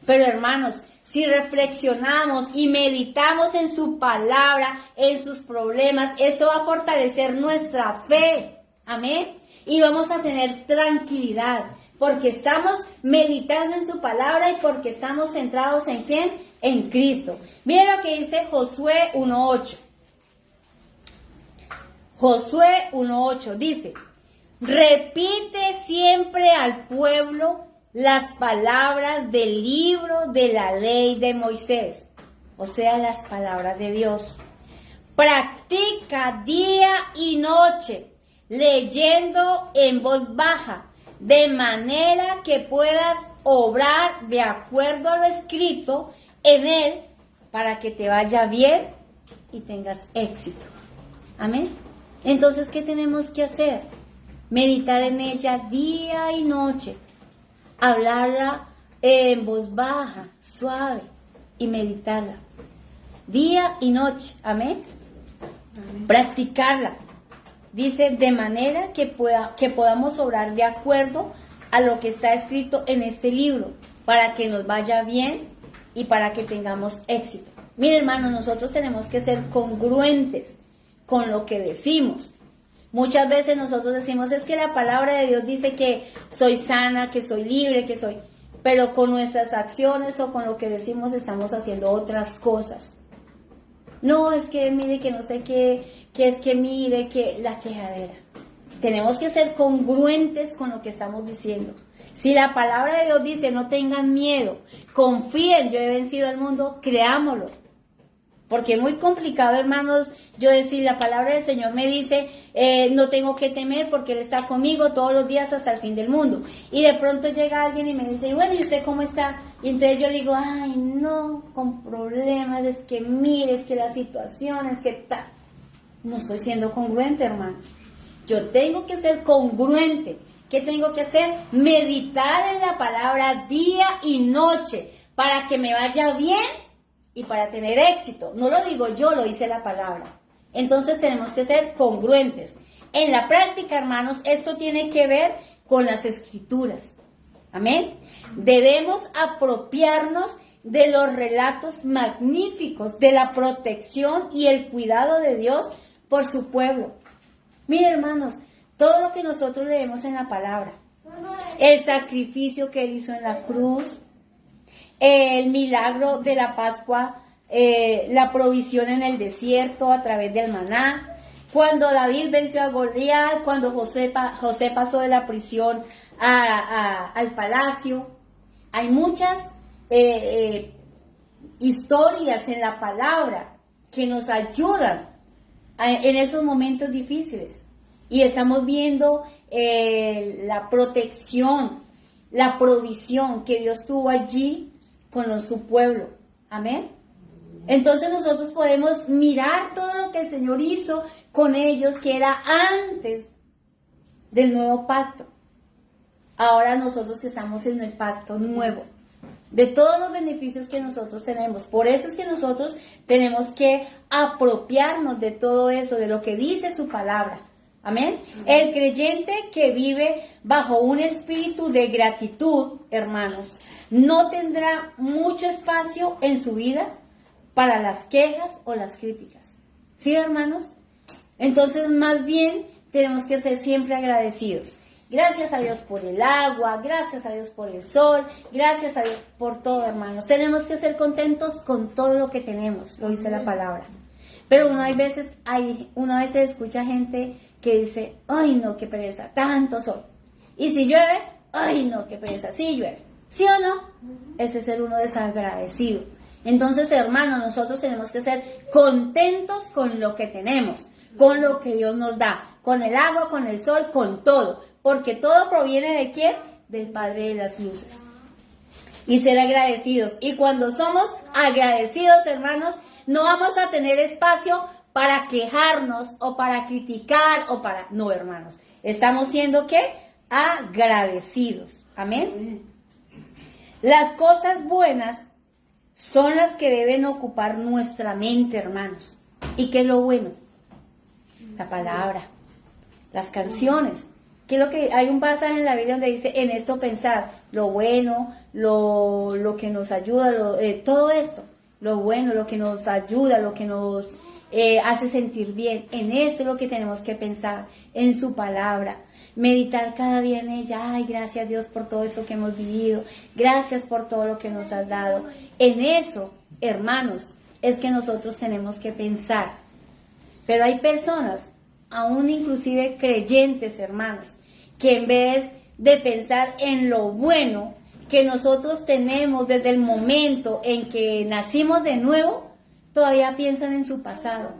Pero hermanos, si reflexionamos y meditamos en su palabra, en sus problemas, esto va a fortalecer nuestra fe. Amén. Y vamos a tener tranquilidad, porque estamos meditando en su palabra y porque estamos centrados ¿en quién? En Cristo. Miren lo que dice Josué 1:8. Josué 1:8 dice, repite siempre al pueblo las palabras del libro de la ley de Moisés, o sea, las palabras de Dios. Practica día y noche, leyendo en voz baja, de manera que puedas obrar de acuerdo a lo escrito en él, para que te vaya bien y tengas éxito. Amén. Entonces, ¿qué tenemos que hacer? Meditar en ella día y noche, hablarla en voz baja, suave, y meditarla día y noche. Amén. Amén. Practicarla. Dice, de manera que podamos obrar de acuerdo a lo que está escrito en este libro, para que nos vaya bien y para que tengamos éxito. Mire, hermano, nosotros tenemos que ser congruentes con lo que decimos. Muchas veces nosotros decimos, es que la palabra de Dios dice que soy sana, que soy libre, que soy... Pero con nuestras acciones o con lo que decimos estamos haciendo otras cosas. No, es que mire que no sé qué, que es que mire que la quejadera. Tenemos que ser congruentes con lo que estamos diciendo. Si la palabra de Dios dice, no tengan miedo, confíen, yo he vencido al mundo, creámoslo. Porque es muy complicado, hermanos, yo decir, la palabra del Señor me dice, no tengo que temer porque Él está conmigo todos los días hasta el fin del mundo. Y de pronto llega alguien y me dice, bueno, ¿y usted cómo está? Y entonces yo digo, ay, no, con problemas, es que mire, es que la situación, es que tal. No estoy siendo congruente, hermano. Yo tengo que ser congruente. ¿Qué tengo que hacer? Meditar en la palabra día y noche para que me vaya bien y para tener éxito. No lo digo yo, lo dice la palabra. Entonces tenemos que ser congruentes. En la práctica, hermanos, esto tiene que ver con las escrituras. Amén. Debemos apropiarnos de los relatos magníficos de la protección y el cuidado de Dios por su pueblo. Mire, hermanos, todo lo que nosotros leemos en la palabra, el sacrificio que Él hizo en la cruz, el milagro de la Pascua, la provisión en el desierto a través del maná, cuando David venció a Goliat, cuando José pasó de la prisión al palacio. Hay muchas historias en la palabra que nos ayudan en esos momentos difíciles. Y estamos viendo la protección, la provisión que Dios tuvo allí con su pueblo. Amén. Entonces nosotros podemos mirar todo lo que el Señor hizo con ellos, que era antes del nuevo pacto. Ahora nosotros que estamos en el pacto nuevo, de todos los beneficios que nosotros tenemos. Por eso es que nosotros tenemos que apropiarnos de todo eso, de lo que dice su palabra. Amén. El creyente que vive bajo un espíritu de gratitud, hermanos, no tendrá mucho espacio en su vida para las quejas o las críticas. ¿Sí, hermanos? Entonces, más bien, tenemos que ser siempre agradecidos. Gracias a Dios por el agua, gracias a Dios por el sol, gracias a Dios por todo, hermanos. Tenemos que ser contentos con todo lo que tenemos, lo dice la palabra. Pero una vez escucha gente que dice, ay no, qué pereza, tanto sol. Y si llueve, ay no, qué pereza, sí llueve. ¿Sí o no? Ese es ser uno desagradecido. Entonces, hermanos, nosotros tenemos que ser contentos con lo que tenemos, con lo que Dios nos da, con el agua, con el sol, con todo. Porque todo proviene ¿de quién? Del Padre de las luces. Y ser agradecidos. Y cuando somos agradecidos, hermanos, no vamos a tener espacio para quejarnos o para criticar o para... No, hermanos. Estamos siendo ¿qué? Agradecidos. Amén. Las cosas buenas son las que deben ocupar nuestra mente, hermanos. ¿Y qué es lo bueno? La palabra, las canciones. Que es lo que hay un pasaje en la Biblia donde dice, en esto pensar, lo bueno, lo que nos ayuda, todo esto, lo bueno, lo que nos ayuda, lo que nos hace sentir bien. En esto es lo que tenemos que pensar, en su palabra, meditar cada día en ella. Ay, gracias Dios por todo esto que hemos vivido, gracias por todo lo que nos has dado. En eso, hermanos, es que nosotros tenemos que pensar. Pero hay personas, aún inclusive creyentes, hermanos, que en vez de pensar en lo bueno que nosotros tenemos desde el momento en que nacimos de nuevo, todavía piensan en su pasado.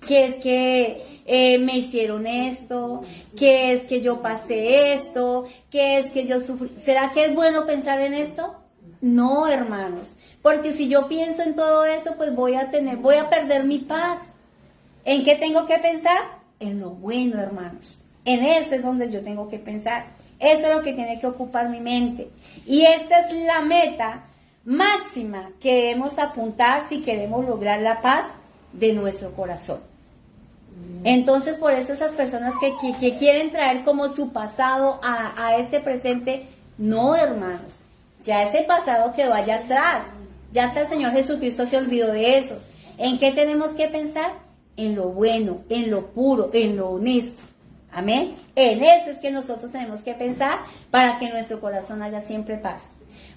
Que es que me hicieron esto, que es que yo pasé esto, que es que yo sufrí. ¿Será que es bueno pensar en esto? No, hermanos, porque si yo pienso en todo eso, pues voy a perder mi paz. ¿En qué tengo que pensar? En lo bueno, hermanos. En eso es donde yo tengo que pensar. Eso es lo que tiene que ocupar mi mente. Y esta es la meta máxima que debemos apuntar si queremos lograr la paz de nuestro corazón. Entonces, por eso esas personas que quieren traer como su pasado a este presente, no, hermanos. Ya ese pasado quedó allá atrás. Ya hasta el Señor Jesucristo se olvidó de eso. ¿En qué tenemos que pensar? en lo bueno, en lo puro, en lo honesto. Amén. En eso es que nosotros tenemos que pensar para que en nuestro corazón haya siempre paz.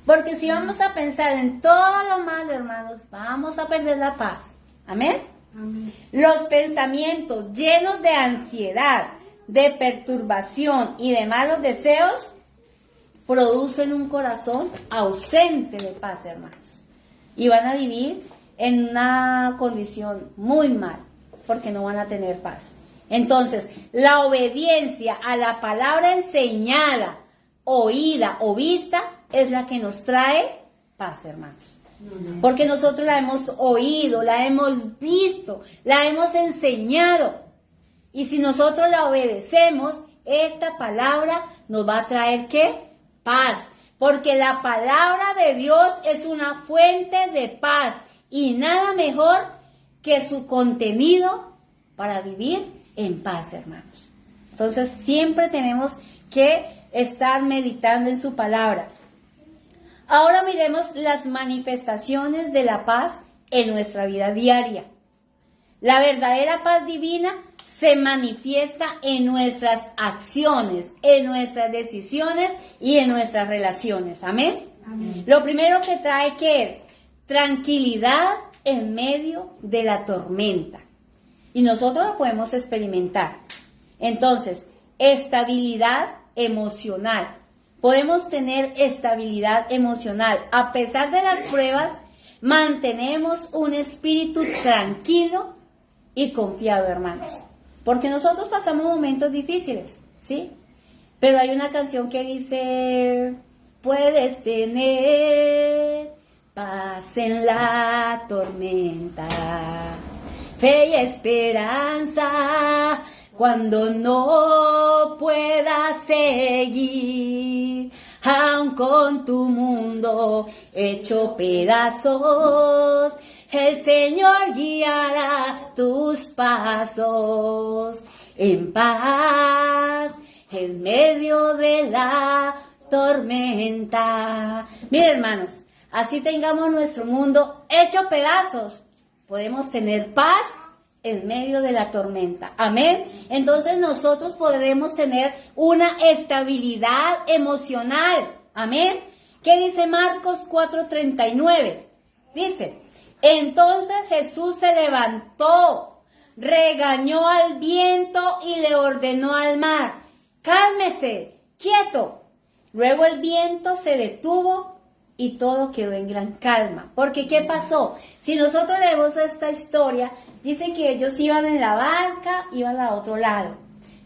Porque si vamos a pensar en todo lo malo, hermanos, vamos a perder la paz. Amén. Amén. Los pensamientos llenos de ansiedad, de perturbación y de malos deseos producen un corazón ausente de paz, hermanos. Y van a vivir en una condición muy mal, porque no van a tener paz. Entonces, la obediencia a la palabra enseñada, oída o vista, es la que nos trae paz, hermanos. Porque nosotros la hemos oído, la hemos visto, la hemos enseñado. Y si nosotros la obedecemos, esta palabra nos va a traer, ¿qué? Paz. Porque la palabra de Dios es una fuente de paz. Y nada mejor que su contenido para vivir en paz, hermanos. Entonces, siempre tenemos que estar meditando en su palabra. Ahora miremos las manifestaciones de la paz en nuestra vida diaria. La verdadera paz divina se manifiesta en nuestras acciones, en nuestras decisiones y en nuestras relaciones. ¿Amén? Amén. Lo primero que trae, ¿qué es? Tranquilidad en medio de la tormenta. Y nosotros lo podemos experimentar. Entonces, estabilidad emocional. Podemos tener estabilidad emocional. A pesar de las pruebas, mantenemos un espíritu tranquilo y confiado, hermanos. Porque nosotros pasamos momentos difíciles, ¿sí? Pero hay una canción que dice: puedes tener paz en la tormenta, fe y esperanza cuando no puedas seguir, aun con tu mundo hecho pedazos, el Señor guiará tus pasos en paz en medio de la tormenta. Miren, hermanos, así tengamos nuestro mundo hecho pedazos, podemos tener paz en medio de la tormenta. Amén. Entonces nosotros podremos tener una estabilidad emocional. Amén. ¿Qué dice Marcos 4:39? Dice: entonces Jesús se levantó, regañó al viento y le ordenó al mar: cálmese, quieto. Luego el viento se detuvo y todo quedó en gran calma. Porque ¿qué pasó? Si nosotros leemos esta historia, dice que ellos iban en la barca, iban al otro lado.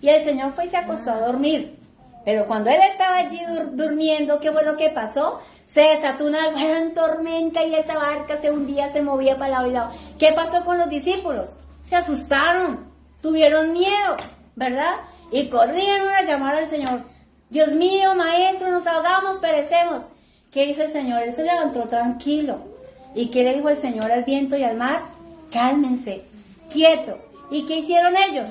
Y el Señor fue y se acostó a dormir. Pero cuando Él estaba allí durmiendo, ¿qué fue lo que pasó? Se desató una gran tormenta y esa barca se hundía, se movía para lado y lado. ¿Qué pasó con los discípulos? Se asustaron, tuvieron miedo, ¿verdad? Y corrieron a llamar al Señor: Dios mío, Maestro, nos ahogamos, perecemos. ¿Qué hizo el Señor? Él se levantó tranquilo. ¿Y qué le dijo el Señor al viento y al mar? Cálmense, quieto. ¿Y qué hicieron ellos?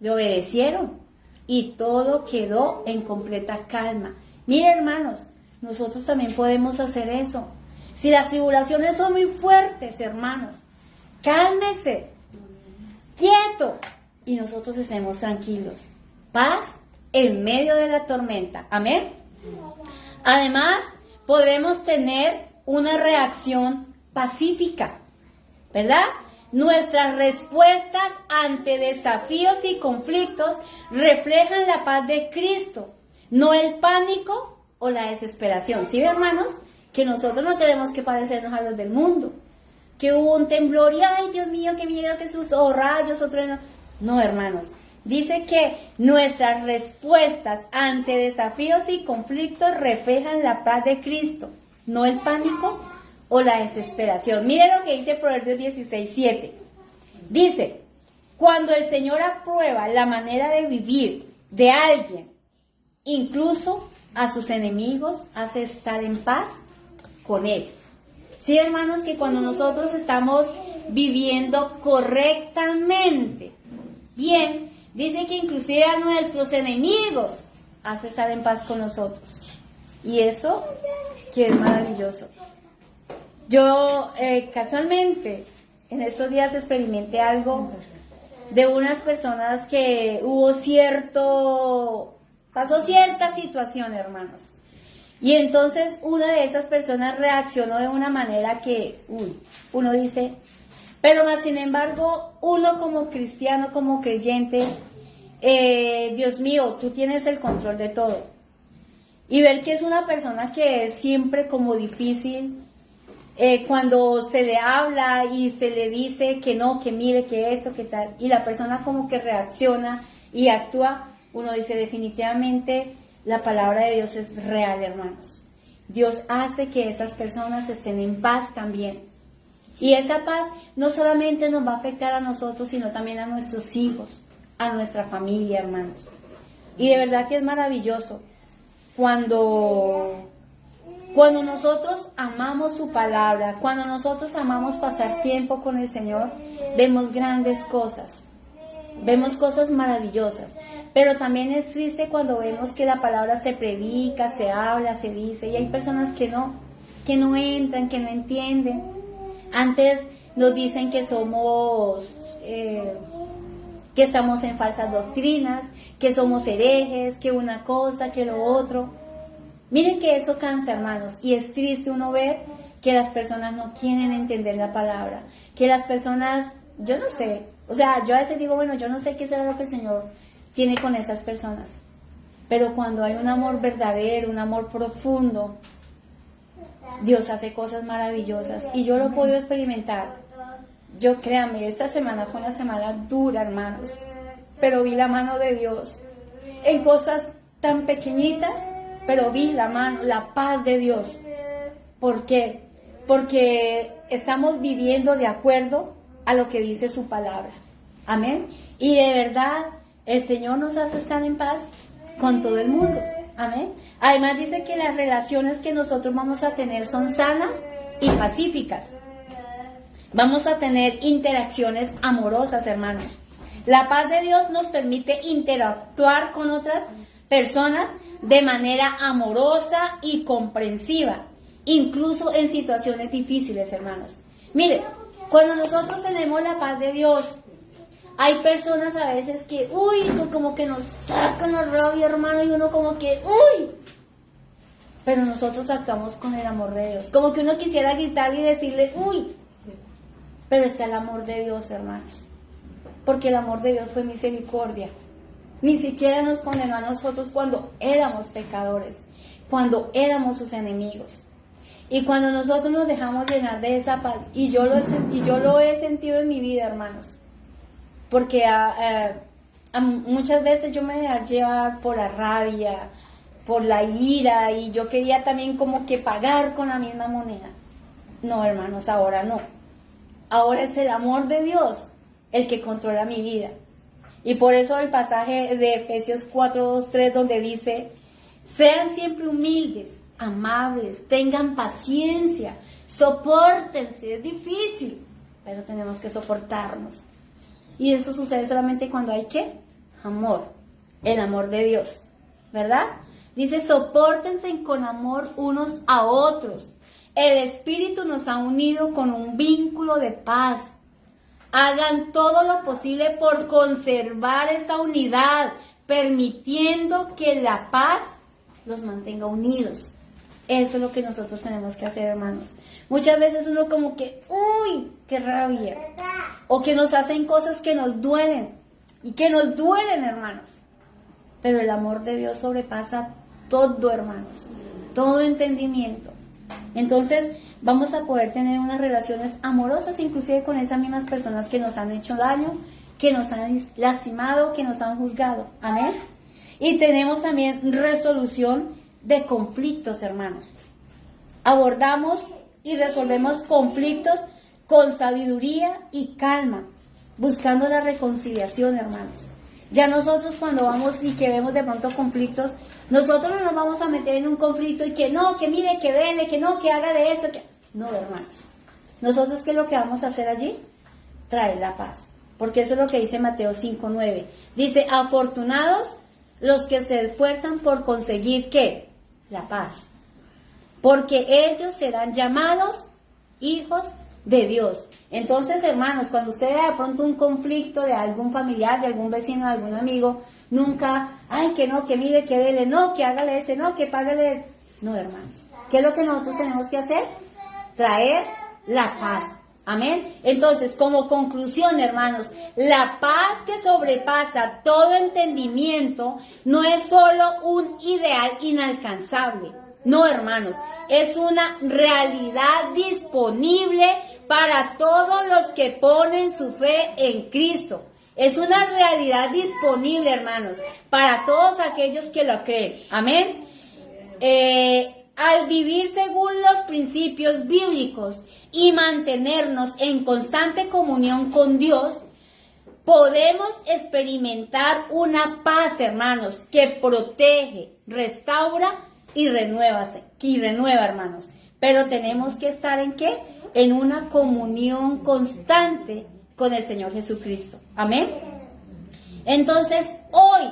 Le obedecieron y todo quedó en completa calma. Miren, hermanos, nosotros también podemos hacer eso. Si las tribulaciones son muy fuertes, hermanos, cálmese, quieto, y nosotros estemos tranquilos. Paz en medio de la tormenta. Amén. Además, podremos tener una reacción pacífica, ¿verdad? Nuestras respuestas ante desafíos y conflictos reflejan la paz de Cristo, no el pánico o la desesperación. ¿Sí, hermanos? Que nosotros no tenemos que parecernos a los del mundo. Que hubo un temblor y ¡ay, Dios mío, qué miedo, qué susto! O rayos, o trueno. No, hermanos. Dice que nuestras respuestas ante desafíos y conflictos reflejan la paz de Cristo, no el pánico o la desesperación. Miren lo que dice Proverbios 16:7. Dice: cuando el Señor aprueba la manera de vivir de alguien, incluso a sus enemigos hace estar en paz con él. Sí, hermanos, que cuando nosotros estamos viviendo correctamente, bien, dice que inclusive a nuestros enemigos hace estar en paz con nosotros. Y eso que es maravilloso. Yo casualmente en estos días experimenté algo de unas personas que pasó cierta situación, hermanos. Y entonces una de esas personas reaccionó de una manera que, uno dice, pero más sin embargo, uno como cristiano, como creyente, Dios mío, tú tienes el control de todo. Y ver que es una persona que es siempre como difícil, cuando se le habla y se le dice que no, que mire, que esto, que tal, y la persona como que reacciona y actúa, uno dice definitivamente la palabra de Dios es real, hermanos. Dios hace que esas personas estén en paz también. Y esa paz no solamente nos va a afectar a nosotros, sino también a nuestros hijos, a nuestra familia, hermanos. Y de verdad que es maravilloso cuando nosotros amamos su palabra, cuando nosotros amamos pasar tiempo con el Señor, vemos grandes cosas, vemos cosas maravillosas. Pero también es triste cuando vemos que la palabra se predica, se habla, se dice, y hay personas que no entran, que no entienden. Antes nos dicen que somos, que estamos en falsas doctrinas, que somos herejes, que una cosa, que lo otro. Miren que eso cansa, hermanos, y es triste uno ver que las personas no quieren entender la palabra, que las personas, yo no sé, o sea, yo a veces digo, bueno, yo no sé qué será lo que el Señor tiene con esas personas, pero cuando hay un amor verdadero, un amor profundo, Dios hace cosas maravillosas, y yo lo he podido experimentar. Yo, créanme, esta semana fue una semana dura, hermanos, pero vi la mano de Dios en cosas tan pequeñitas, pero vi la mano, la paz de Dios. ¿Por qué? Porque estamos viviendo de acuerdo a lo que dice su palabra. Amén. Y de verdad, el Señor nos hace estar en paz con todo el mundo. Amén. Además dice que las relaciones que nosotros vamos a tener son sanas y pacíficas. Vamos a tener interacciones amorosas, hermanos. La paz de Dios nos permite interactuar con otras personas de manera amorosa y comprensiva, incluso en situaciones difíciles, hermanos. Mire, cuando nosotros tenemos la paz de Dios, hay personas a veces que, como que nos sacan la rabia, hermano, y uno como que, pero nosotros actuamos con el amor de Dios, como que uno quisiera gritarle y decirle, pero está el amor de Dios, hermanos, porque el amor de Dios fue misericordia. Ni siquiera nos condenó a nosotros cuando éramos pecadores, cuando éramos sus enemigos. Y cuando nosotros nos dejamos llenar de esa paz, y yo lo he sentido en mi vida, hermanos, porque muchas veces yo me dejaba llevar por la rabia, por la ira, y yo quería también como que pagar con la misma moneda. No, hermanos, ahora no. Ahora es el amor de Dios el que controla mi vida. Y por eso el pasaje de Efesios 4:3, donde dice, sean siempre humildes, amables, tengan paciencia, sopórtense. Es difícil, pero tenemos que soportarnos. Y eso sucede solamente cuando hay, ¿qué? Amor, el amor de Dios, ¿verdad? Dice, sopórtense con amor unos a otros. El Espíritu nos ha unido con un vínculo de paz. Hagan todo lo posible por conservar esa unidad, permitiendo que la paz los mantenga unidos. Eso es lo que nosotros tenemos que hacer, hermanos. Muchas veces uno como que, qué rabia. O que nos hacen cosas que nos duelen. Y que nos duelen, hermanos. Pero el amor de Dios sobrepasa todo, hermanos. Todo entendimiento. Entonces vamos a poder tener unas relaciones amorosas, inclusive con esas mismas personas que nos han hecho daño, que nos han lastimado, que nos han juzgado. Amén. Y tenemos también resolución de conflictos, hermanos. Abordamos y resolvemos conflictos con sabiduría y calma, buscando la reconciliación, hermanos. Ya nosotros cuando vamos y que vemos de pronto conflictos, nosotros no nos vamos a meter en un conflicto y que no, que mire, que dele, que no, que haga de esto, que... No, hermanos. Nosotros, ¿qué es lo que vamos a hacer allí? Traer la paz. Porque eso es lo que dice Mateo 5:9. Dice, afortunados los que se esfuerzan por conseguir, ¿qué? La paz. Porque ellos serán llamados hijos de Dios. Entonces, hermanos, cuando usted vea de pronto un conflicto de algún familiar, de algún vecino, de algún amigo, nunca, ay, que no, que mire, que dele, no, que hágale este, no, que págale. No, hermanos. ¿Qué es lo que nosotros tenemos que hacer? Traer la paz. Amén. Entonces, como conclusión, hermanos, la paz que sobrepasa todo entendimiento no es solo un ideal inalcanzable. No, hermanos, es una realidad disponible para todos los que ponen su fe en Cristo. Es una realidad disponible, hermanos, para todos aquellos que lo creen. Amén. Al vivir según los principios bíblicos y mantenernos en constante comunión con Dios, podemos experimentar una paz, hermanos, que protege, restaura y renueva, hermanos. Pero tenemos que estar ¿en qué? En una comunión constante con el Señor Jesucristo. Amén. Entonces, hoy,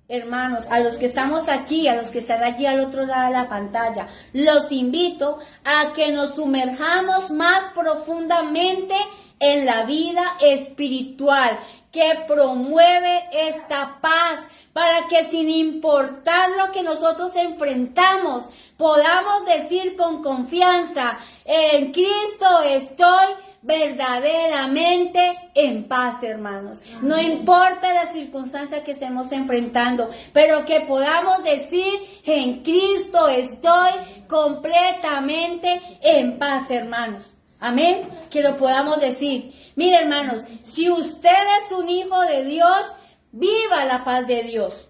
hermanos, a los que estamos aquí, a los que están allí al otro lado de la pantalla, los invito a que nos sumerjamos más profundamente en la vida espiritual que promueve esta paz, para que sin importar lo que nosotros enfrentamos, podamos decir con confianza, en Cristo estoy verdaderamente en paz, hermanos. No importa la circunstancia que estemos enfrentando, pero que podamos decir, en Cristo estoy completamente en paz, hermanos. Amén. Que lo podamos decir. Mire, hermanos, si usted es un hijo de Dios, viva la paz de Dios.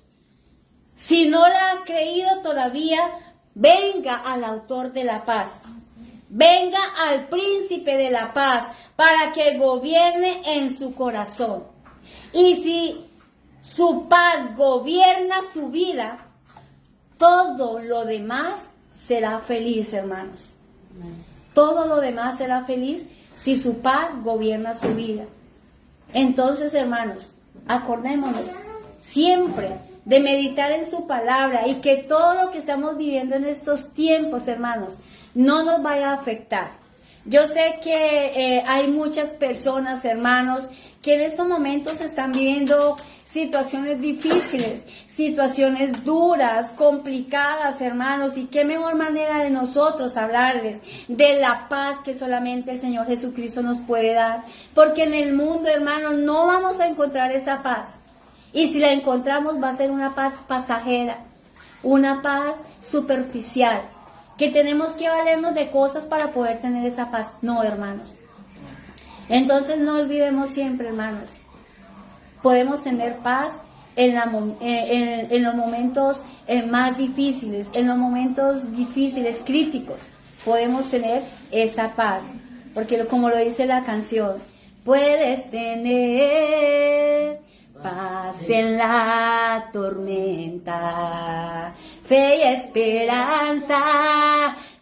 Si no la ha creído todavía, venga al autor de la paz. Venga al príncipe de la paz para que gobierne en su corazón. Y si su paz gobierna su vida, todo lo demás será feliz, hermanos. Todo lo demás será feliz si su paz gobierna su vida. Entonces, hermanos, acordémonos siempre de meditar en su palabra y que todo lo que estamos viviendo en estos tiempos, hermanos, no nos vaya a afectar. Yo sé que hay muchas personas, hermanos, que en estos momentos están viviendo situaciones difíciles, situaciones duras, complicadas, hermanos, y qué mejor manera de nosotros hablarles de la paz que solamente el Señor Jesucristo nos puede dar, porque en el mundo, hermanos, no vamos a encontrar esa paz, y si la encontramos va a ser una paz pasajera, una paz superficial, que tenemos que valernos de cosas para poder tener esa paz. No, hermanos. Entonces no olvidemos siempre, hermanos, podemos tener paz en los momentos más difíciles, en los momentos difíciles, críticos. Podemos tener esa paz, porque como lo dice la canción, puedes tener paz en la tormenta, fe y esperanza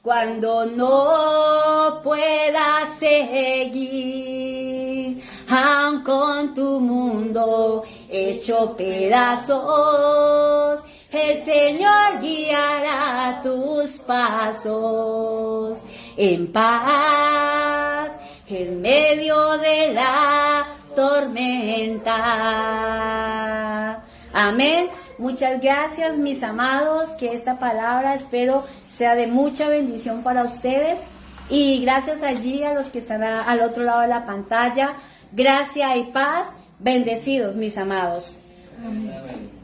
cuando no puedas seguir, aun con tu mundo hecho pedazos, el Señor guiará tus pasos en paz en medio de la tormenta. Amén. Muchas gracias, mis amados, que esta palabra espero sea de mucha bendición para ustedes, y gracias allí a los que están al otro lado de la pantalla. Gracia y paz, bendecidos, mis amados. Amén.